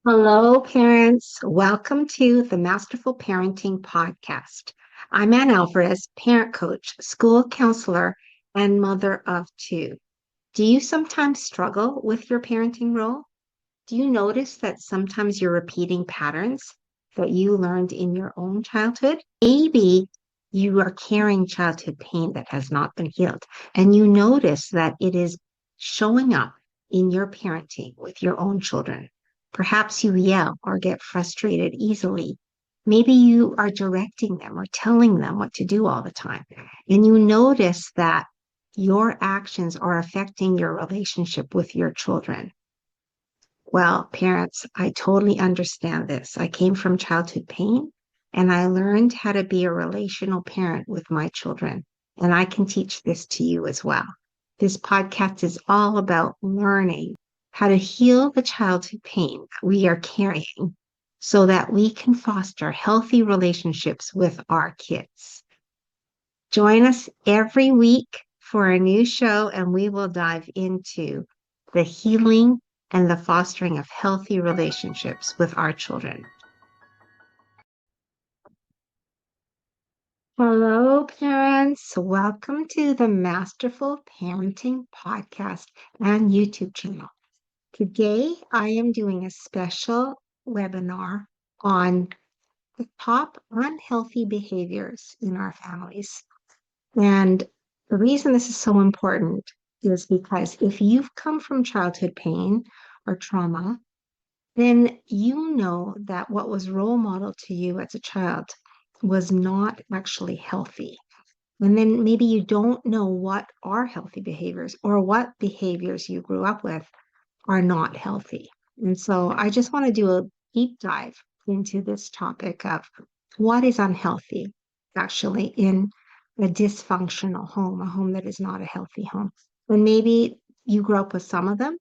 Hello, parents. Welcome to the Masterful Parenting Podcast. I'm Anne Alvares, parent coach, school counselor, and mother of two. Do you sometimes struggle with your parenting role? Do you notice that sometimes you're repeating patterns that you learned in your own childhood? Maybe you are carrying childhood pain that has not been healed, and you notice that it is showing up in your parenting with your own children. Perhaps you yell or get frustrated easily. Maybe you are directing them or telling them what to do all the time, and you notice that your actions are affecting your relationship with your children. Well, parents, I totally understand this. I came from childhood pain and I learned how to be a relational parent with my children. And I can teach this to you as well. This podcast is all about learning how to heal the childhood pain that we are carrying so that we can foster healthy relationships with our kids. Join us every week for a new show, and we will dive into the healing and the fostering of healthy relationships with our children. Hello, parents. Welcome to the Masterful Parenting Podcast and YouTube channel. Today, I am doing a special webinar on the top unhealthy behaviors in our families. And the reason this is so important is because if you've come from childhood pain or trauma, then you know that what was role modeled to you as a child was not actually healthy. And then maybe you don't know what are healthy behaviors or what behaviors you grew up with are not healthy. And so I just want to do a deep dive into this topic of what is unhealthy actually in a dysfunctional home, a home that is not a healthy home. And maybe you grew up with some of them,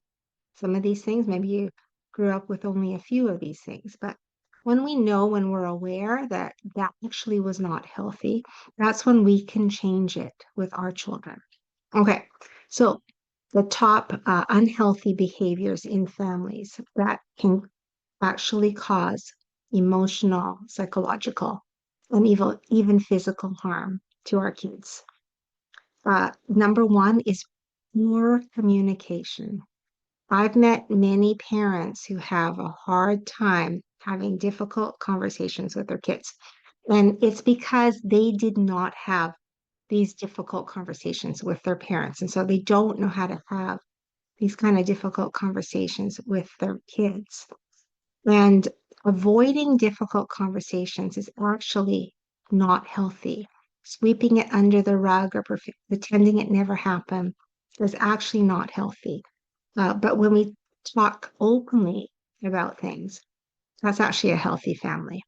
some of these things. Maybe you grew up with only a few of these things. But when we know, when we're aware that that actually was not healthy, that's when we can change it with our children. Okay, so the top unhealthy behaviors in families that can actually cause emotional, psychological, and even physical harm to our kids. Number one is poor communication. I've met many parents who have a hard time having difficult conversations with their kids. And it's because they did not have these difficult conversations with their parents. And so they don't know how to have these kind of difficult conversations with their kids. And avoiding difficult conversations is actually not healthy. Sweeping it under the rug or pretending it never happened is actually not healthy. But when we talk openly about things, that's actually a healthy family.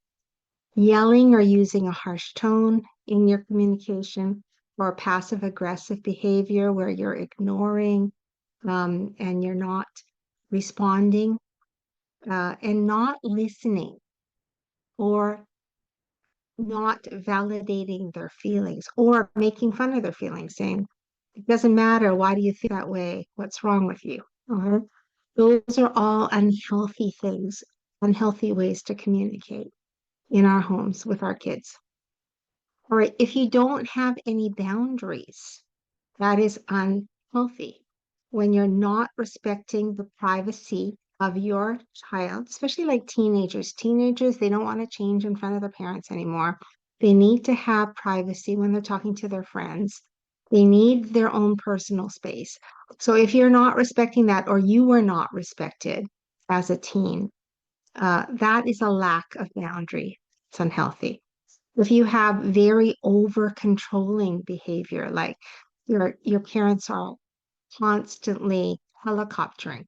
Yelling or using a harsh tone in your communication or passive aggressive behavior where you're ignoring and you're not responding and not listening or not validating their feelings or making fun of their feelings, saying, it doesn't matter. Why do you think that way? What's wrong with you? Okay? Those are all unhealthy things, unhealthy ways to communicate in our homes with our kids. All right, if you don't have any boundaries, that is unhealthy. When you're not respecting the privacy of your child, especially like teenagers. Teenagers, they don't want to change in front of their parents anymore. They need to have privacy when they're talking to their friends. They need their own personal space. So if you're not respecting that, or you were not respected as a teen, that is a lack of boundary. It's unhealthy. If you have very over controlling behavior, like your parents are constantly helicoptering,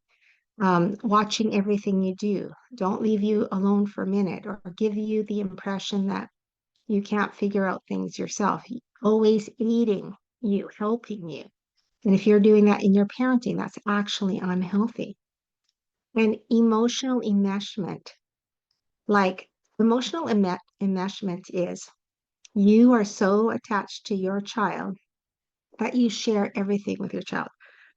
watching everything you do, don't leave you alone for a minute, or give you the impression that you can't figure out things yourself, always aiding you, helping you. And if you're doing that in your parenting, that's actually unhealthy. And emotional enmeshment, like emotional enmeshment is you are so attached to your child that you share everything with your child,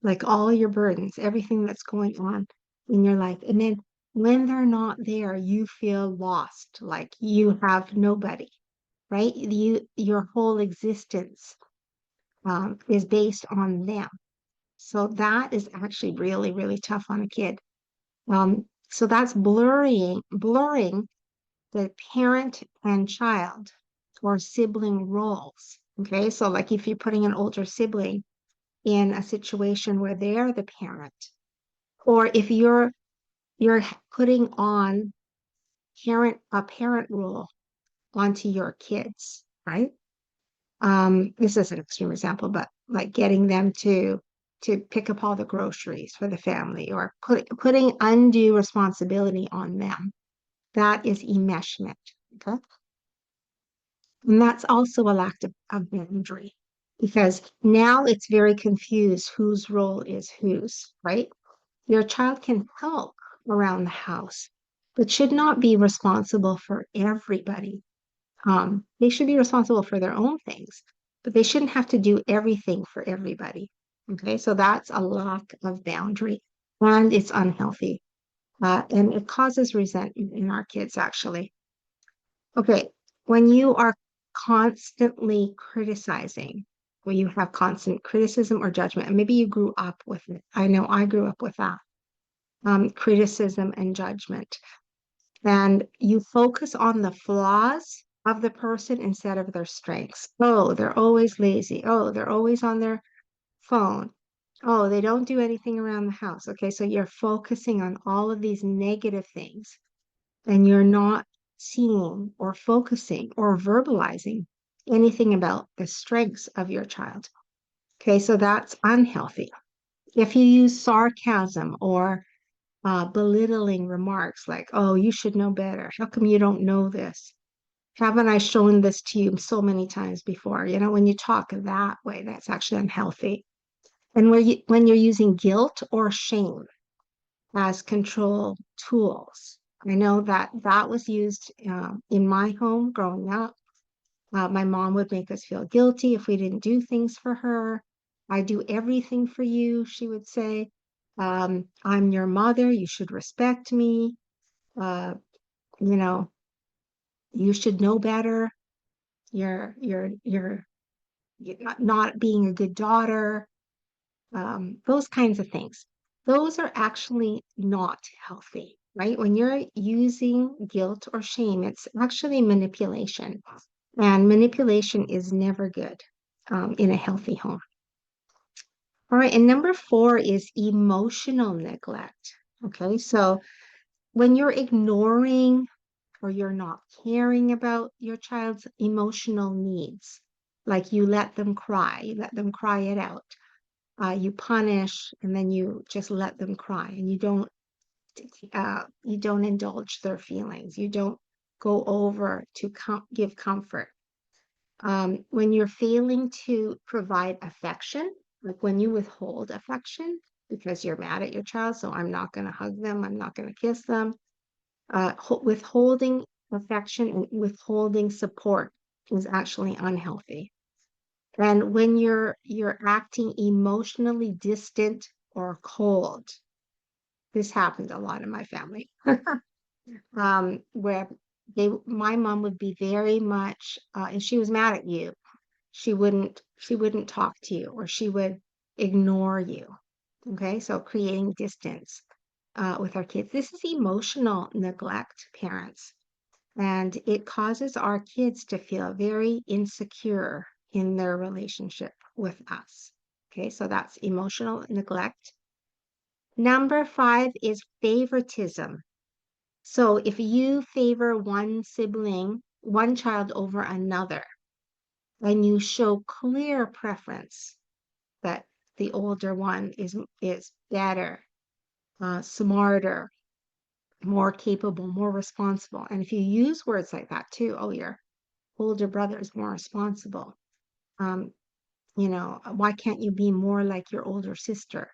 like all your burdens, everything that's going on in your life. And then when they're not there, you feel lost, like you have nobody, right? Your whole existence is based on them. So that is actually really, really tough on a kid. So that's blurring the parent and child or sibling roles. Okay, so like if you're putting an older sibling in a situation where they're the parent, or if you're putting on a parent role onto your kids, right? This is an extreme example, but like getting them to pick up all the groceries for the family or putting undue responsibility on them. That is enmeshment. Okay. And that's also a lack of boundary because now it's very confused whose role is whose, right? Your child can help around the house, but should not be responsible for everybody. They should be responsible for their own things, but they shouldn't have to do everything for everybody. Okay, so that's a lack of boundary and it's unhealthy. And it causes resentment in our kids, actually. Okay, when you are constantly criticizing, when you have constant criticism or judgment, and maybe you grew up with it. I know I grew up with that criticism and judgment. And you focus on the flaws of the person instead of their strengths. Oh, they're always lazy. Oh, they're always on their phone. Oh, they don't do anything around the house. Okay, so you're focusing on all of these negative things and you're not seeing or focusing or verbalizing anything about the strengths of your child. Okay, so that's unhealthy. If you use sarcasm or belittling remarks like, oh, you should know better. How come you don't know this? Haven't I shown this to you so many times before? You know, when you talk that way, that's actually unhealthy. And when you're using guilt or shame as control tools, I know that that was used in my home growing up. My mom would make us feel guilty if we didn't do things for her. I do everything for you, she would say. I'm your mother. You should respect me. Uh, you know, you should know better. You're not being a good daughter. Those kinds of things. Those are actually not healthy, right? When you're using guilt or shame, it's actually manipulation. And manipulation is never good in a healthy home. All right, and number four is emotional neglect. Okay, so when you're ignoring or you're not caring about your child's emotional needs, like you let them cry it out. You punish and then you just let them cry and you don't indulge their feelings. You don't go over to give comfort. When you're failing to provide affection, like when you withhold affection because you're mad at your child, so I'm not going to hug them, I'm not going to kiss them. Withholding affection and withholding support is actually unhealthy. And when you're acting emotionally distant or cold, this happened a lot in my family. Where my mom would be very much, and she was mad at you. She wouldn't talk to you, or she would ignore you. Okay, so creating distance with our kids. This is emotional neglect, parents. And it causes our kids to feel very insecure in their relationship with us. Okay, so that's emotional neglect. Number five is favoritism. So if you favor one sibling, one child over another, and you show clear preference that the older one is better, smarter, more capable, more responsible. And if you use words like that too, oh, your older brother is more responsible. Um, why can't you be more like your older sister?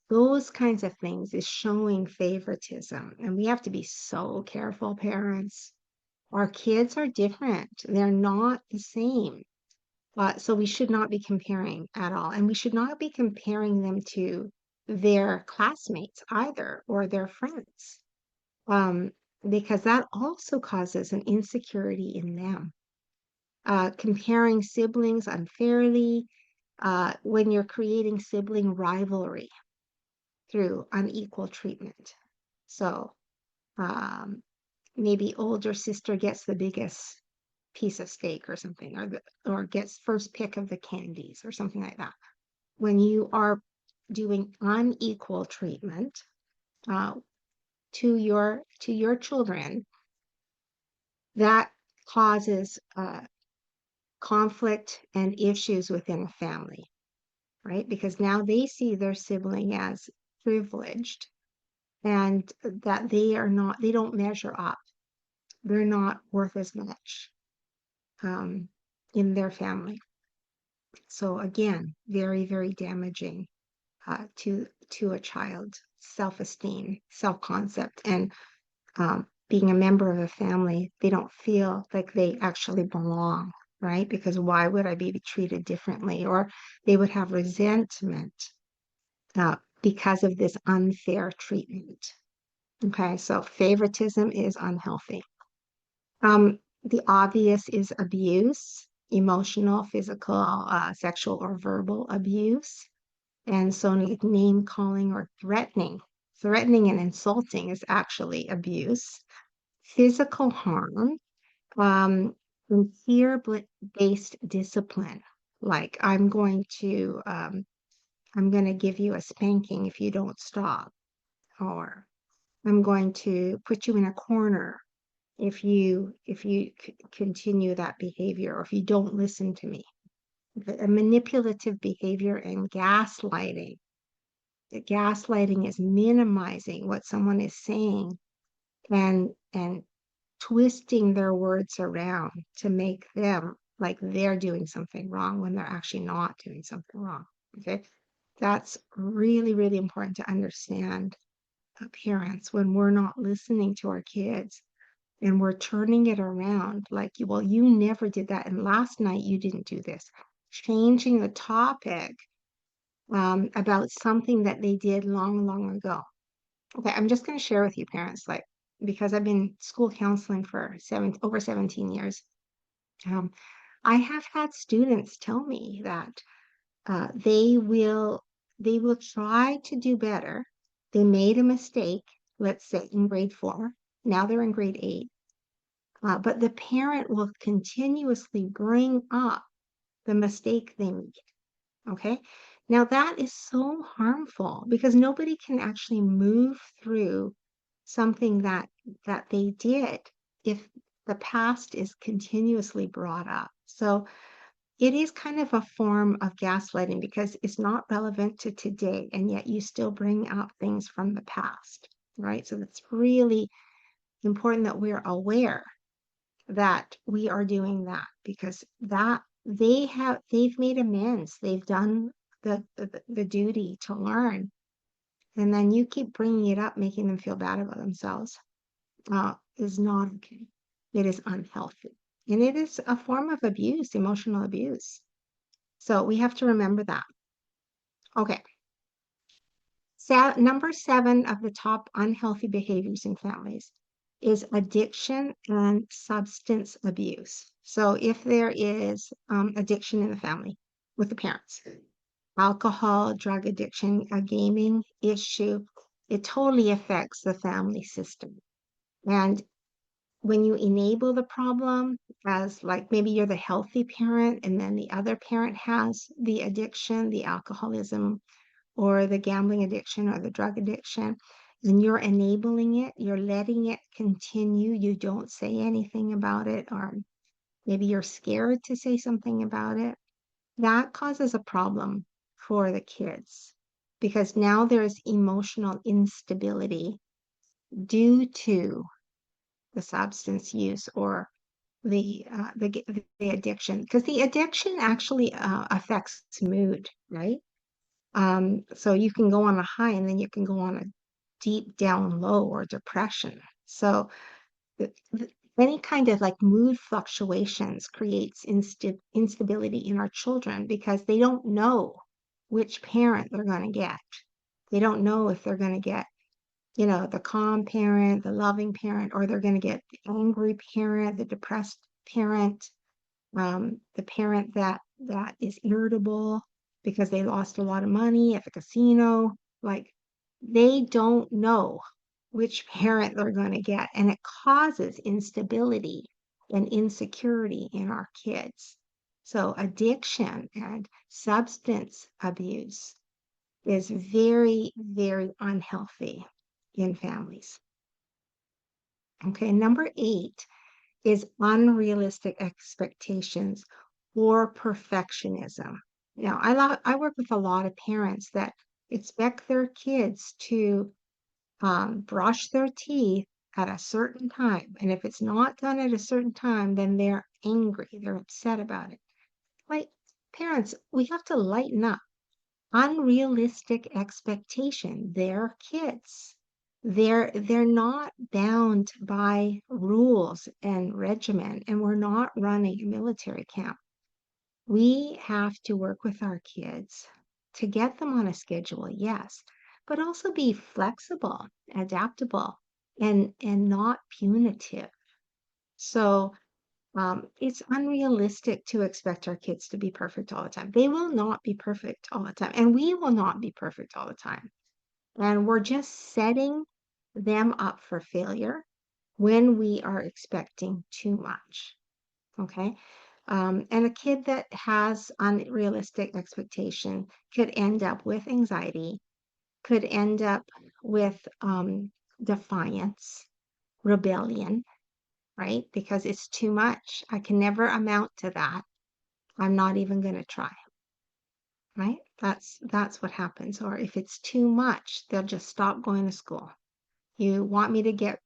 Those kinds of things is showing favoritism. And we have to be so careful, parents. Our kids are different. They're not the same. So we should not be comparing at all. And we should not be comparing them to their classmates either or their friends. um, because that also causes an insecurity in them. Comparing siblings unfairly, when you're creating sibling rivalry through unequal treatment. So um, maybe older sister gets the biggest piece of steak or something, or gets first pick of the candies or something like that. When you are doing unequal treatment uh, to your children, that causes conflict and issues within a family, right? Because now they see their sibling as privileged and that they don't measure up. They're not worth as much um, in their family. So again, very, very damaging to a child's self-esteem, self-concept, and being a member of a family. They don't feel like they actually belong, right? Because why would I be treated differently? Or they would have resentment because of this unfair treatment. Okay, so favoritism is unhealthy. The obvious is abuse, emotional, physical, sexual, or verbal abuse. And so name calling or threatening and insulting is actually abuse. Physical harm, and fear-based discipline, like I'm going to give you a spanking if you don't stop, or I'm going to put you in a corner if you continue that behavior, or if you don't listen to me. A manipulative behavior and gaslighting. The gaslighting is minimizing what someone is saying and twisting their words around to make them like they're doing something wrong when they're actually not doing something wrong. Okay. That's really, really important to understand, parents, when we're not listening to our kids and we're turning it around like, well, you never did that. And last night you didn't do this. Changing the topic about something that they did long, long ago. Okay, I'm just going to share with you, parents, like, because I've been school counseling for over 17 years. Um, I have had students tell me that they will try to do better. They made a mistake, let's say in grade 4. Now they're in grade 8. But the parent will continuously bring up the mistake they made. Okay. Now that is so harmful because nobody can actually move through something that they did if the past is continuously brought up. So it is kind of a form of gaslighting because it's not relevant to today, and yet you still bring up things from the past, right? So it's really important that we're aware that we are doing that, because that they've made amends. They've done the duty to learn, and then you keep bringing it up, making them feel bad about themselves. Is not okay. It is unhealthy, and it is a form of abuse, emotional abuse. So we have to remember that. Okay. Number 7 of the top unhealthy behaviors in families is addiction and substance abuse. So if there is addiction in the family with the parents, alcohol, drug addiction, a gaming issue, it totally affects the family system. And when you enable the problem, as like maybe you're the healthy parent and then the other parent has the addiction, the alcoholism, or the gambling addiction or the drug addiction, and you're enabling it, you're letting it continue, you don't say anything about it, or maybe you're scared to say something about it, that causes a problem for the kids because now there's emotional instability due to the substance use or the addiction, because the addiction actually affects mood, right? So you can go on a high and then you can go on a deep down low or depression. So any kind of like mood fluctuations creates instability in our children because they don't know which parent they're going to get. They don't know if they're going to get the calm parent, the loving parent, or they're going to get the angry parent, the depressed parent, the parent that is irritable because they lost a lot of money at the casino. Like they don't know which parent they're going to get, and it causes instability and insecurity in our kids. So addiction and substance abuse is very, very unhealthy in families. Okay, number 8 is unrealistic expectations or perfectionism. Now, I work with a lot of parents that expect their kids to brush their teeth at a certain time. And if it's not done at a certain time, then they're angry, they're upset about it. Like parents, we have to lighten up. Unrealistic expectation. They're kids. They're not bound by rules and regimen, and we're not running a military camp. We have to work with our kids to get them on a schedule, yes, but also be flexible, adaptable, and not punitive. So it's unrealistic to expect our kids to be perfect all the time. They will not be perfect all the time, and we will not be perfect all the time. And we're just setting them up for failure when we are expecting too much. Okay. And a kid that has unrealistic expectation could end up with anxiety, could end up with defiance, rebellion, right? Because it's too much. I can never amount to that. I'm not even going to try, right? That's what happens. Or if it's too much, they'll just stop going to school. You want me to get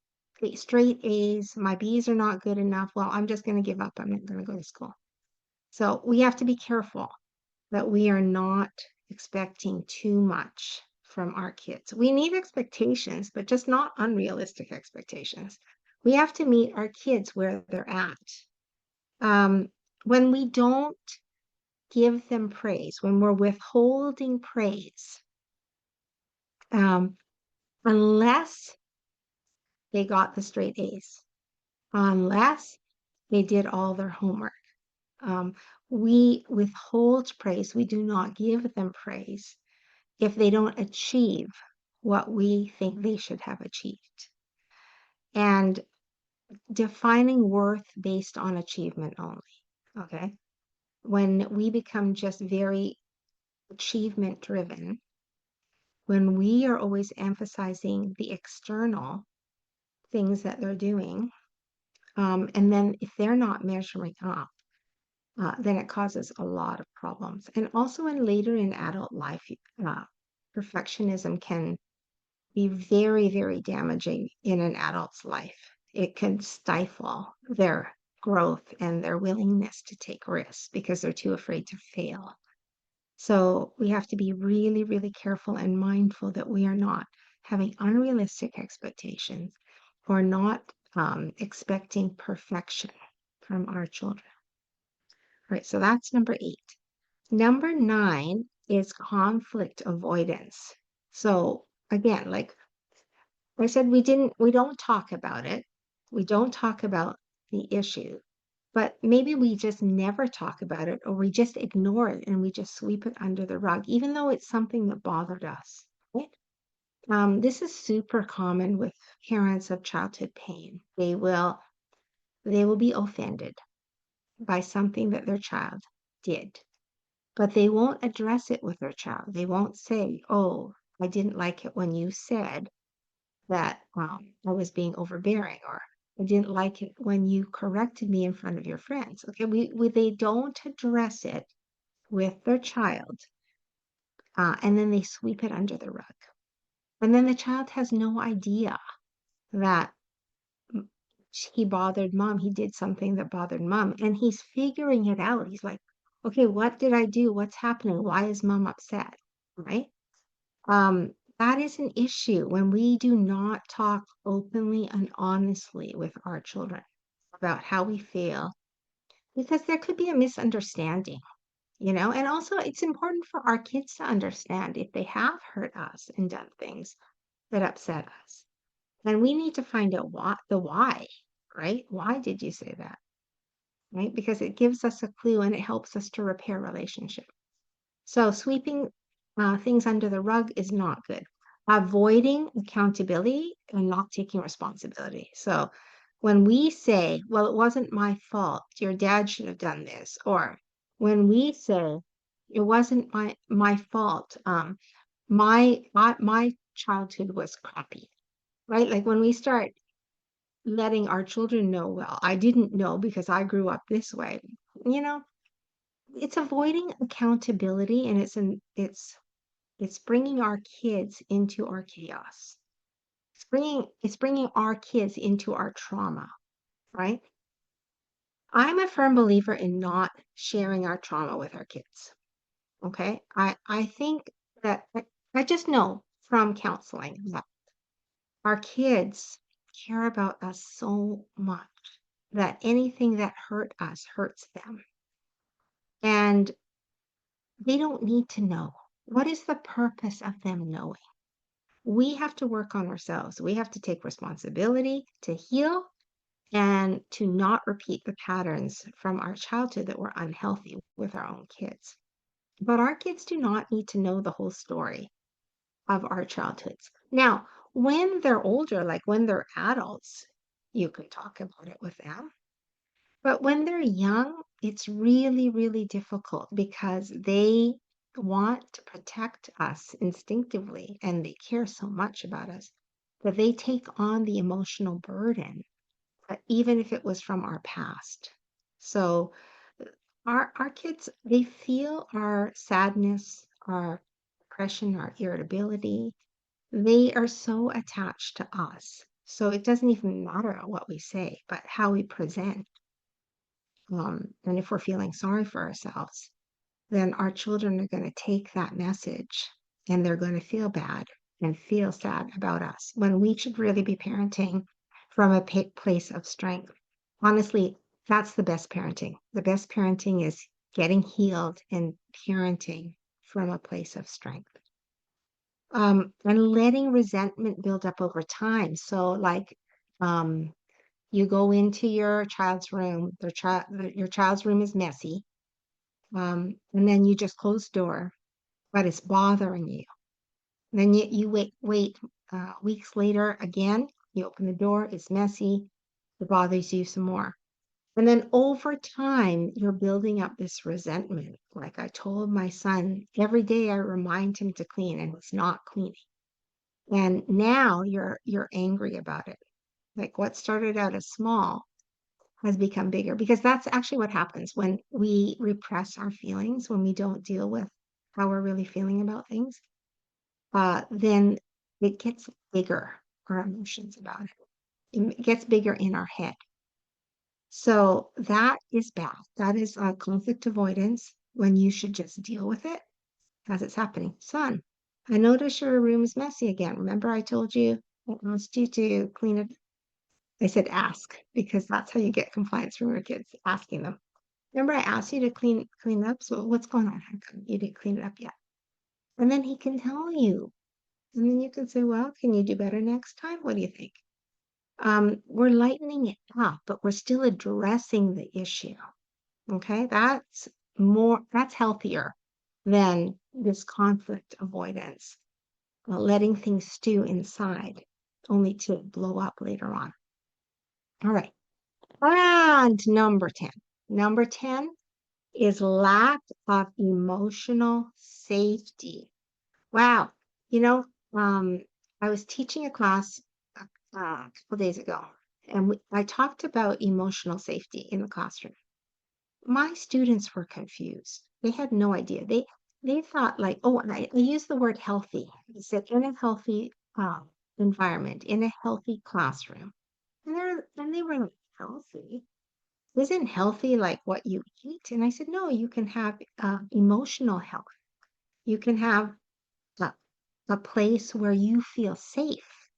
straight A's, my B's are not good enough. Well, I'm just going to give up. I'm not going to go to school. So we have to be careful that we are not expecting too much from our kids. We need expectations, but just not unrealistic expectations. We have to meet our kids where they're at. Um, when we don't give them praise, when we're withholding praise, um, unless they got the straight A's, unless they did all their homework, um, we withhold praise. We do not give them praise if they don't achieve what we think they should have achieved. And defining worth based on achievement only. Okay. When we become just very achievement driven, when we are always emphasizing the external things that they're doing, and then if they're not measuring up, then it causes a lot of problems. And also later in adult life, perfectionism can be very, very damaging in an adult's life. It can stifle their growth and their willingness to take risks because they're too afraid to fail. So we have to be really, really careful and mindful that we are not having unrealistic expectations or not expecting perfection from our children. All right, so that's number 8. Number 9 is conflict avoidance. So again, like I said, we don't talk about it. We don't talk about the issue, but maybe we just never talk about it or we just ignore it and we just sweep it under the rug, even though it's something that bothered us. Right? This is super common with parents of childhood pain. They will be offended by something that their child did, but they won't address it with their child. They won't say, "Oh, I didn't like it when you said that I was being overbearing," or "I didn't like it when you corrected me in front of your friends." Okay, they don't address it with their child, and then they sweep it under the rug, and then the child has no idea that he bothered mom. He did something that bothered mom, and he's figuring it out. He's like, "Okay, what did I do? What's happening? Why is mom upset?" Right? That is an issue when we do not talk openly and honestly with our children about how we feel, because there could be a misunderstanding. And also it's important for our kids to understand if they have hurt us and done things, that upset us. And we need to find out why, right? Why did you say that? Right? Because it gives us a clue and it helps us to repair relationships. So sweeping things under the rug is not good. Avoiding accountability and not taking responsibility. So when we say, well, it wasn't my fault, your dad should have done this, or when we say, it wasn't my fault, my childhood was crappy, right? Like when we start letting our children know, well, I didn't know because I grew up this way, you know, it's avoiding accountability and it's bringing our kids into our chaos. It's bringing our kids into our trauma, right? I'm a firm believer in not sharing our trauma with our kids. Okay? I think that I just know from counseling that our kids care about us so much that anything that hurt us hurts them. And they don't need to know. What is the purpose of them knowing? We have to work on ourselves. We have to take responsibility to heal and to not repeat the patterns from our childhood that were unhealthy with our own kids. But our kids do not need to know the whole story of our childhoods. Now, when they're older, like when they're adults, you can talk about it with them. But when they're young, it's really, really difficult because they want to protect us instinctively and they care so much about us that they take on the emotional burden, even if it was from our past. So our kids, they feel our sadness, our depression, our irritability. They are so attached to us. So it doesn't even matter what we say, but how we present. And if we're feeling sorry for ourselves, then our children are going to take that message and they're going to feel bad and feel sad about us when we should really be parenting from a place of strength. Honestly, that's the best parenting. The best parenting is getting healed and parenting from a place of strength. And letting resentment build up over time. So, like, you go into your child's room, your child's room is messy, and then you just close the door, but it's bothering you. Then you wait weeks later again, you open the door, it's messy, it bothers you some more. And then over time, you're building up this resentment. Like I told my son, every day I remind him to clean and he's not cleaning. And now you're angry about it. Like what started out as small has become bigger because that's actually what happens when we repress our feelings, when we don't deal with how we're really feeling about things, then it gets bigger, our emotions about it. It gets bigger in our head. So that is bad. That is conflict avoidance when you should just deal with it as it's happening. Son, I notice your room is messy again. Remember I told you I asked you to clean it. I said ask because that's how you get compliance from your kids, asking them. Remember I asked you to clean up? So what's going on? How come you didn't clean it up yet? And then he can tell you. And then you can say, well, can you do better next time? What do you think? We're lightening it up, but we're still addressing the issue. Okay, that's healthier than this conflict avoidance, letting things stew inside only to blow up later on. All right. And number 10. Number 10 is lack of emotional safety. Wow. You know, I was teaching a class a couple days ago, and I talked about emotional safety in the classroom. My students were confused. They had no idea. They thought like, oh, and I used the word healthy. I said in a healthy environment, in a healthy classroom. And they were like, healthy? Isn't healthy like what you eat? And I said, no, you can have emotional health. You can have a, a place where you feel safe.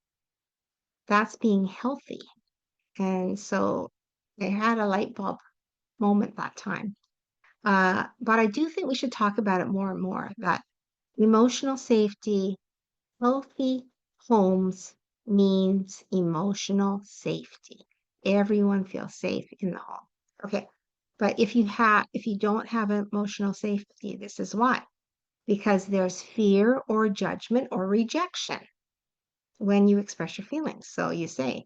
That's being healthy. And so I had a light bulb moment that time. But I do think we should talk about it more and more that emotional safety, healthy homes means emotional safety. Everyone feels safe in the home. Okay. But if you don't have emotional safety, this is why. Because there's fear or judgment or rejection when you express your feelings. So you say,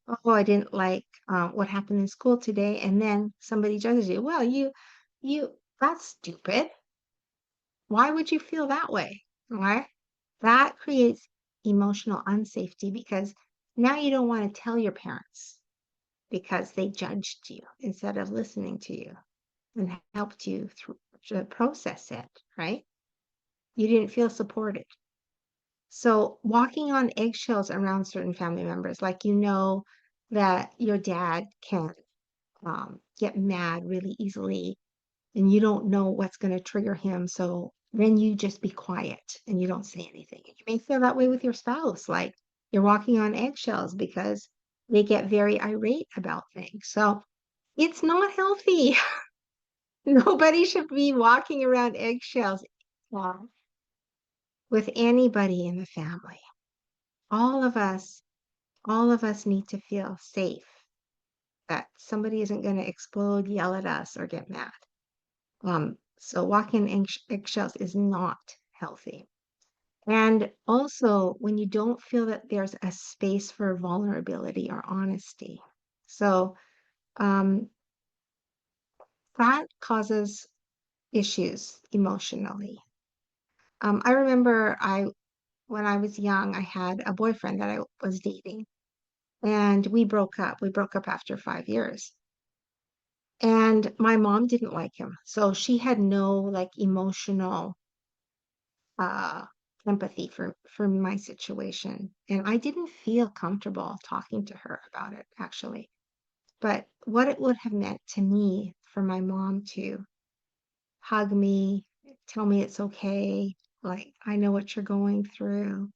"Oh, I didn't like what happened in school today," and then somebody judges you. Well, that's stupid. Why would you feel that way? Why? That creates emotional unsafety because now you don't want to tell your parents because they judged you instead of listening to you and helped you through to process it, right? You didn't feel supported. So walking on eggshells around certain family members, like that your dad can get mad really easily and you don't know what's going to trigger him. So then you just be quiet and you don't say anything. You may feel that way with your spouse, like you're walking on eggshells because they get very irate about things. So it's not healthy. Nobody should be walking around eggshells uh, with anybody in the family. All of us, all of us need to feel safe that somebody isn't going to explode, yell at us, or get mad. So walking eggshells is not healthy. And also when you don't feel that there's a space for vulnerability or honesty. So um, that causes issues emotionally. I remember when I was young, I had a boyfriend that I was dating and we broke up. We broke up after 5 years. And my mom didn't like him. So she had no like emotional uh, empathy for my situation. And I didn't feel comfortable talking to her about it, actually. But what it would have meant to me for my mom to hug me, tell me it's okay, like, I know what you're going through,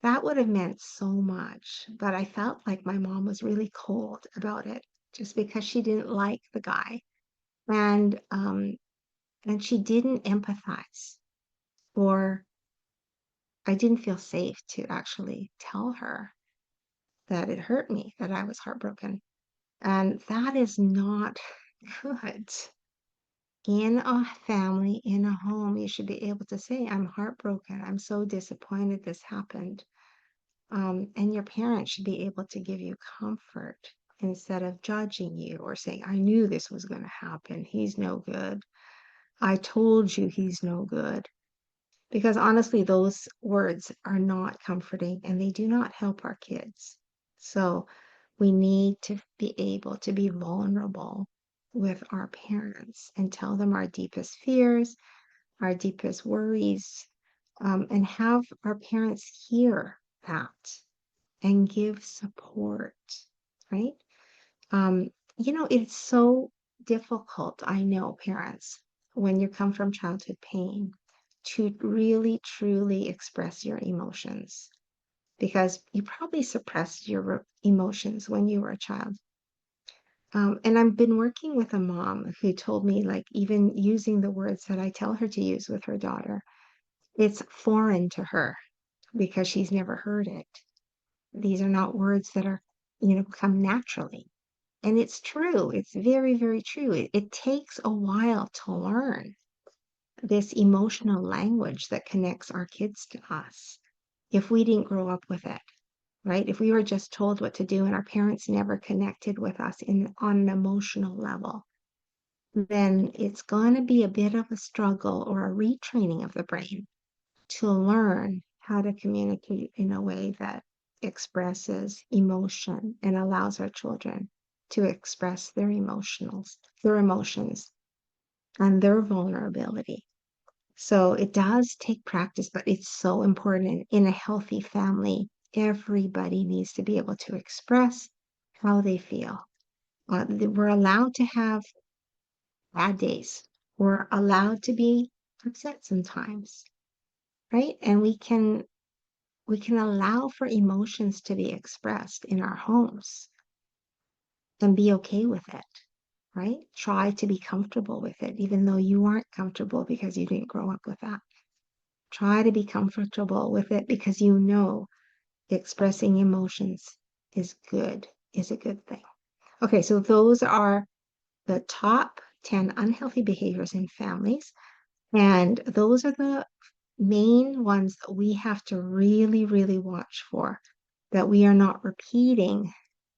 that would have meant so much. But I felt like my mom was really cold about it just because she didn't like the guy. And she didn't empathize or I didn't feel safe to actually tell her that it hurt me, that I was heartbroken. And that is not good. In a family, in a home, you should be able to say, I'm heartbroken. I'm so disappointed this happened. And your parents should be able to give you comfort instead of judging you or saying, I knew this was going to happen. He's no good. I told you he's no good. Because honestly, those words are not comforting and they do not help our kids. So we need to be able to be vulnerable with our parents and tell them our deepest fears, our deepest worries, and have our parents hear that and give support, right? Um, it's so difficult, I know, parents, when you come from childhood pain, to really truly express your emotions because you probably suppressed your emotions when you were a child. And I've been working with a mom who told me, like, even using the words that I tell her to use with her daughter, it's foreign to her because she's never heard it. These are not words that are, come naturally. And it's true. It's very, very true. It takes a while to learn this emotional language that connects our kids to us if we didn't grow up with it, right? If we were just told what to do and our parents never connected with us on an emotional level, then it's going to be a bit of a struggle or a retraining of the brain to learn how to communicate in a way that expresses emotion and allows our children to express their emotions and their vulnerability. So it does take practice, but it's so important in a healthy family. Everybody needs to be able to express how they feel. We're allowed to have bad days. We're allowed to be upset sometimes, right? And we can allow for emotions to be expressed in our homes and be okay with it, right? Try to be comfortable with it, even though you aren't comfortable because you didn't grow up with that. Try to be comfortable with it because you know expressing emotions is good, is a good thing. Okay, so those are the top 10 unhealthy behaviors in families. And those are the main ones that we have to really, really watch for, that we are not repeating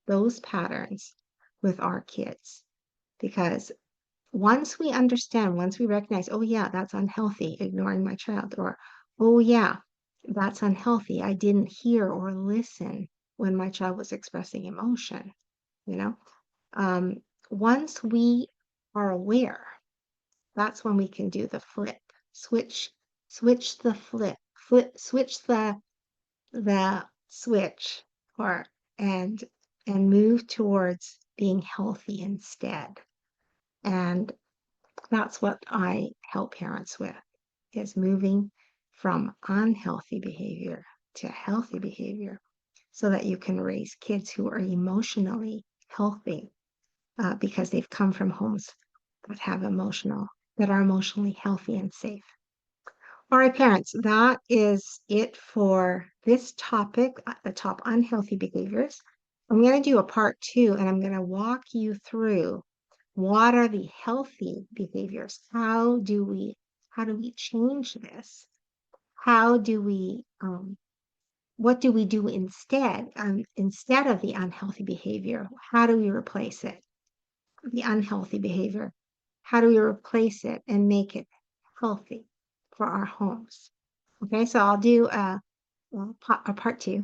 those patterns with our kids. Because once we understand, once we recognize, oh, yeah, that's unhealthy, ignoring my child, or, oh, yeah, that's unhealthy, I didn't hear or listen when my child was expressing emotion, you know, um, once we are aware, that's when we can do the flip, switch, switch the switch the switch, or and and move towards being healthy instead. And that's what I help parents with, is moving from unhealthy behavior to healthy behavior so that you can raise kids who are emotionally healthy, because they've come from homes that are emotionally healthy and safe. All right, parents, that is it for this topic, the top unhealthy behaviors. I'm going to do a part 2, and I'm going to walk you through what are the healthy behaviors. How do we change this? How do we what do we do instead? Instead of the unhealthy behavior, how do we replace it? The unhealthy behavior. How do we replace it and make it healthy for our homes? Okay, so I'll do a part 2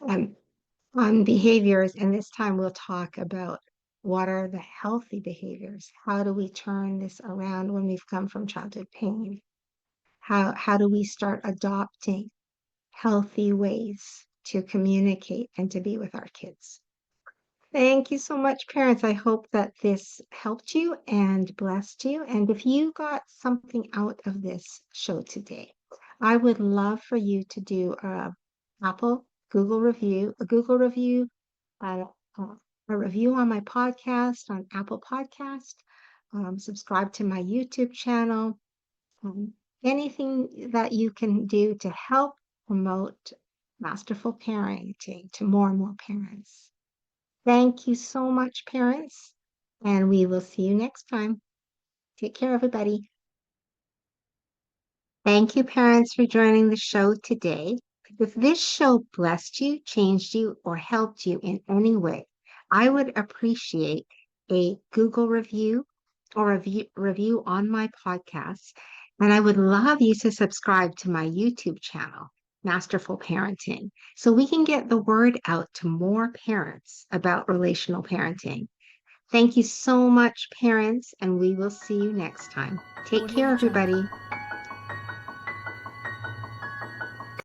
um, on behaviors, and this time we'll talk about what are the healthy behaviors. How do we turn this around when we've come from childhood pain? How do we start adopting healthy ways to communicate and to be with our kids? Thank you so much, parents. I hope that this helped you and blessed you. And if you got something out of this show today, I would love for you to do a Google review, uh, uh, a review on my podcast on Apple Podcast, subscribe to my YouTube channel, um, anything that you can do to help promote masterful parenting to more and more parents. Thank you so much, parents, and we will see you next time. Take care, everybody. Thank you, parents, for joining the show today. If this show blessed you, changed you, or helped you in any way, I would appreciate a Google review or a review on my podcast. And I would love you to subscribe to my YouTube channel, Masterful Parenting, so we can get the word out to more parents about relational parenting. Thank you so much, parents, and we will see you next time. Take care, everybody.